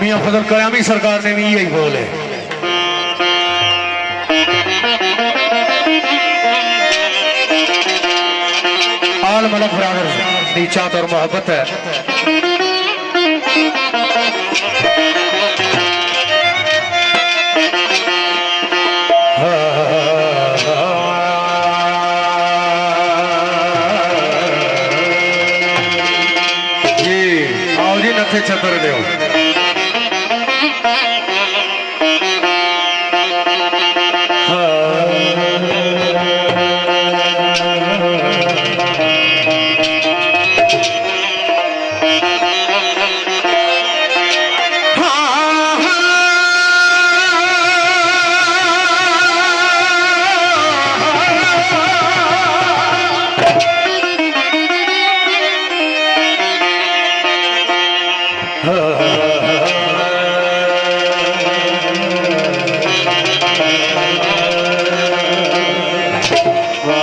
मियां फजल कयामी सरकार ने भी यही बोले। आल मलक बराबर नीचात और मोहब्बत है। नथे छतर दो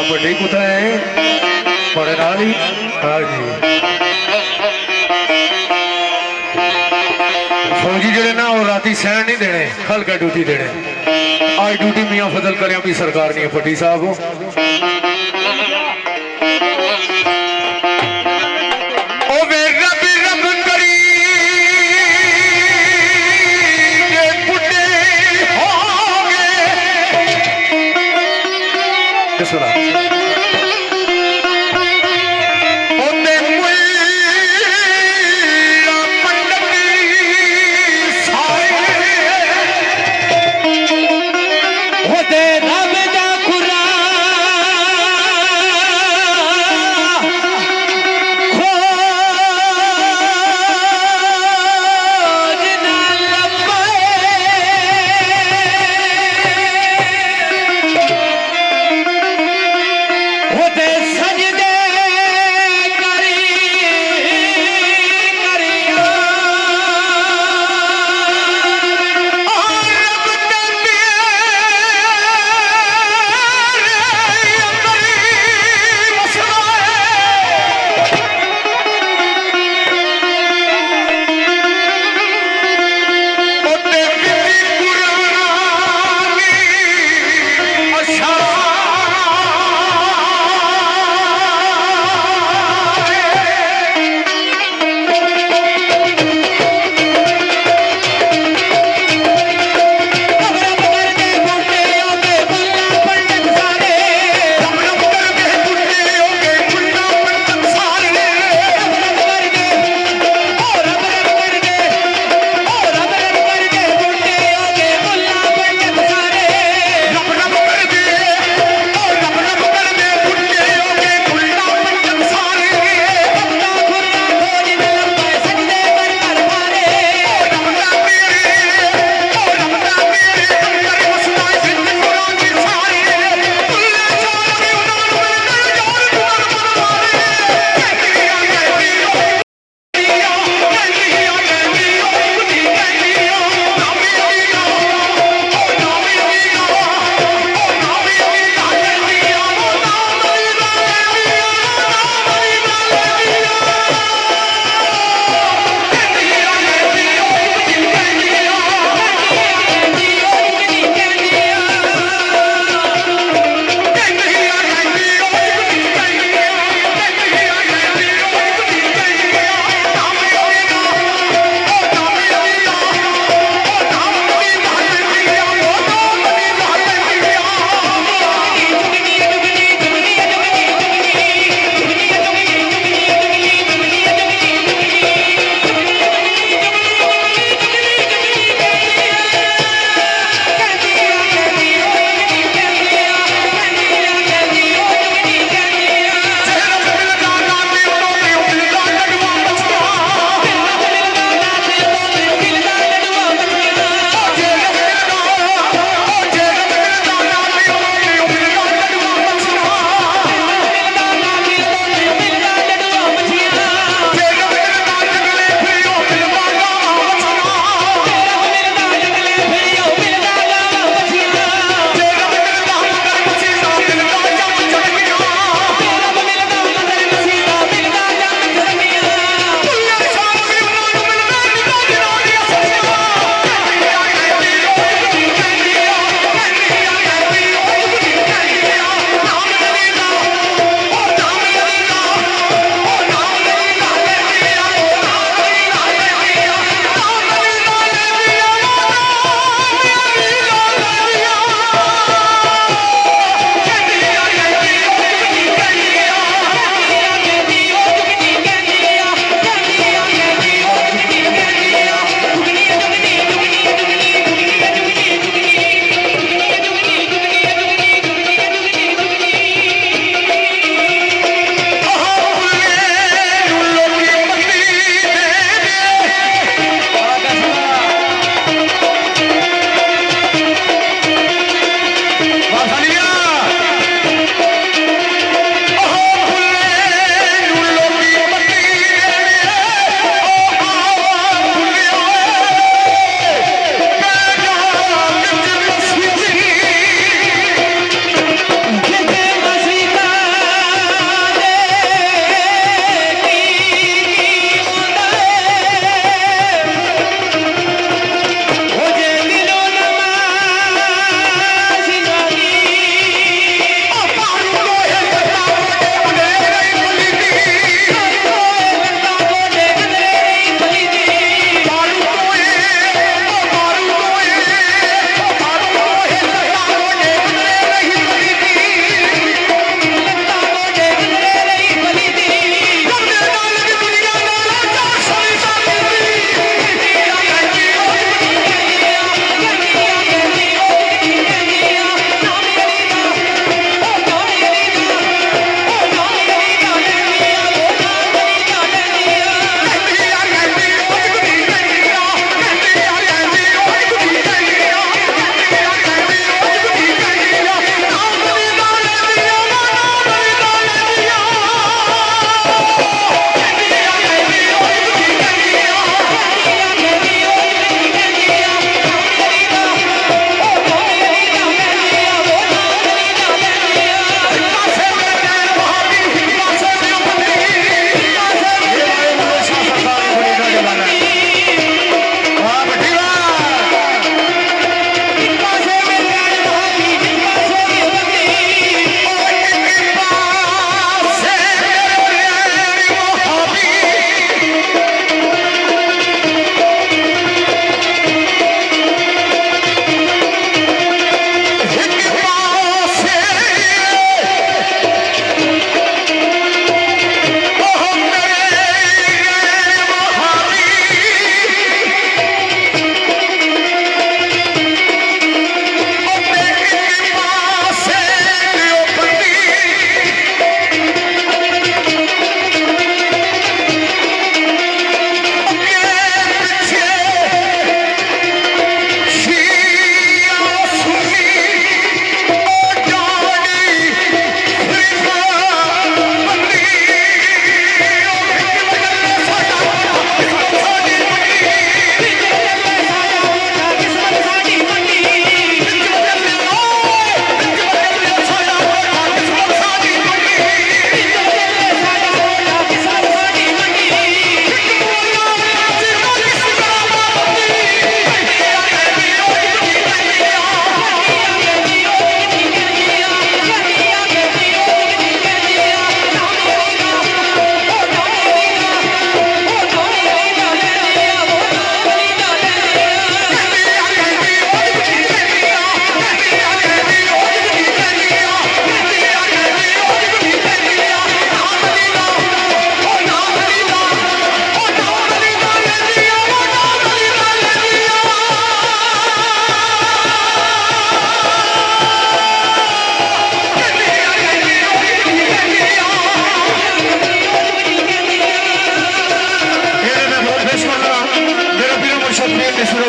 बड़ी कुता है बड़े नाली। हाँ जी फौजी जड़े ना और राती सहन नहीं देने हल्का ड्यूटी देने। आज ड्यूटी मियां फजल कयामी सरकार नहीं है फटी साहब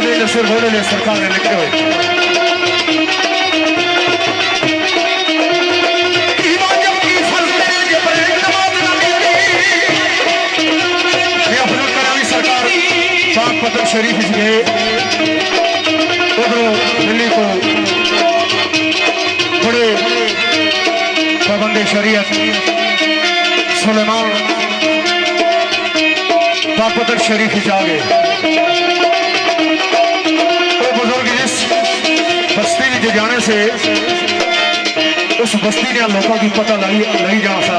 नसीरुद्दीन नसीर घोड़े ने सरकार ने लिखे हुए पदर शरीफ गए उधरों दिल्ली को बड़े पाबंदे शरीयत सुलेमान पदर शरीफ जा गए वो बुजुर्ग जिस बस्ती में जाने से उस बस्ती ने लोगों की पता लगी जाना सा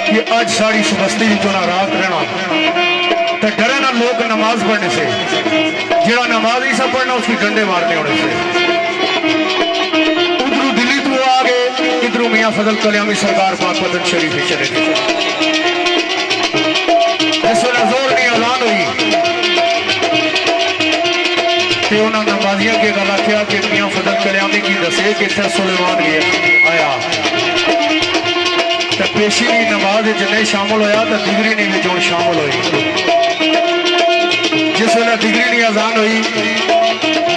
कि आज साड़ी इस बस्ती में जो ना रात रहना तो डरे ना लोग नमाज पढ़ने से जरा नमाज ही सब पढ़ना उसकी डंडे मारने होने से उधरों दिल्ली तो आ गए इधरों मियां फजल कल्याणी सरकार पाक पदन शरीफ ही चले गए इस वेला जोर की ऐलान हुई तो उन्होंने नमाजियों के गल आख्या कि मियां फजल कल्याणी की दसे कि इतना सुलेमान गया आया तो पेशी की नमाज नहीं शामिल होया तो डिग्री नहीं भी शामिल हुई जिस वेला डिग्री की अजान हुई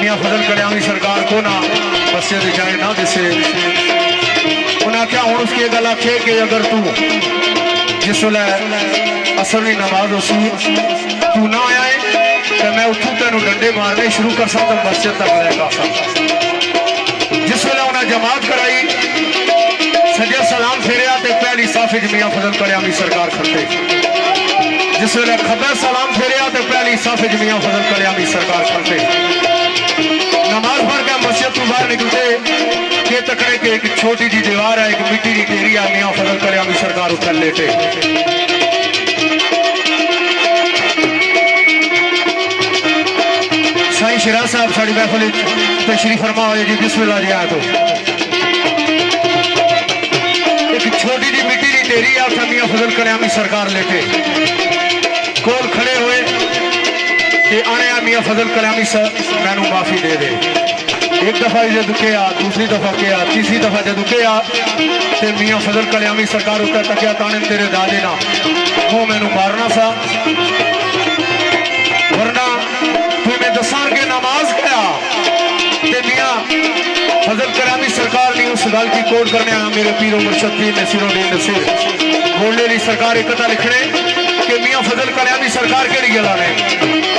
मियां फजल कल्याणी सरकार को ना मस्जिद जाए ना दिसे उन्हें आख्या हूँ उसकी गल आखे कि अगर तू जिस वेला असर की नमाज उसी तू ना आया है तो मैं उठू तेन डंडे मारने शुरू कर सकता मस्जिद तक लैके जिस वेला उन्हें जमात कराई सजे सलाम फेरिया तो पहली साफे मियां फजल कल्याणी सरकार खड़ते जिस वेले खबर सलाम फेरिया तो पहली साफे मियां फजल कल्याणी सरकार खड़ते नमाज पढ़ के मस्जिद तो बाहर निकलते के तकड़े के एक छोटी जी दीवार है एक मिट्टी की ढेरी है मियां फजल कल्याणी सरकार उतर लेटे साईं शिराज साहब साड़ी महफिल तशरीफ फरमा हुए जी बिस्मिल्लाह जी आया तो एक छोटी जी मिट्टी की ढेरी है उठा मियां फजल कल्याणी सरकार लेटे कोल खड़े हुए कि आने मियां फजल कल्याणी सर मैनू माफी दे दे एक दफा जब किया दूसरी दफा किया तीसरी दफा जब किया तो मियां फजल कल्याणी सरकार उत्तर तकिया ताने तेरे दादे ना वो मैनू मारना सा वरना तुम्हें दसा के नमाज गया ते मियां फजल कल्याणी सरकार ने उस गल की कोट करने आया मेरे पीरो मुर्शद पीर नसीरुद्दीन नसीर बोलने की सरकार एक कथा लिखने कि मियां फजल कल्याणी सरकार केड़ी गल ने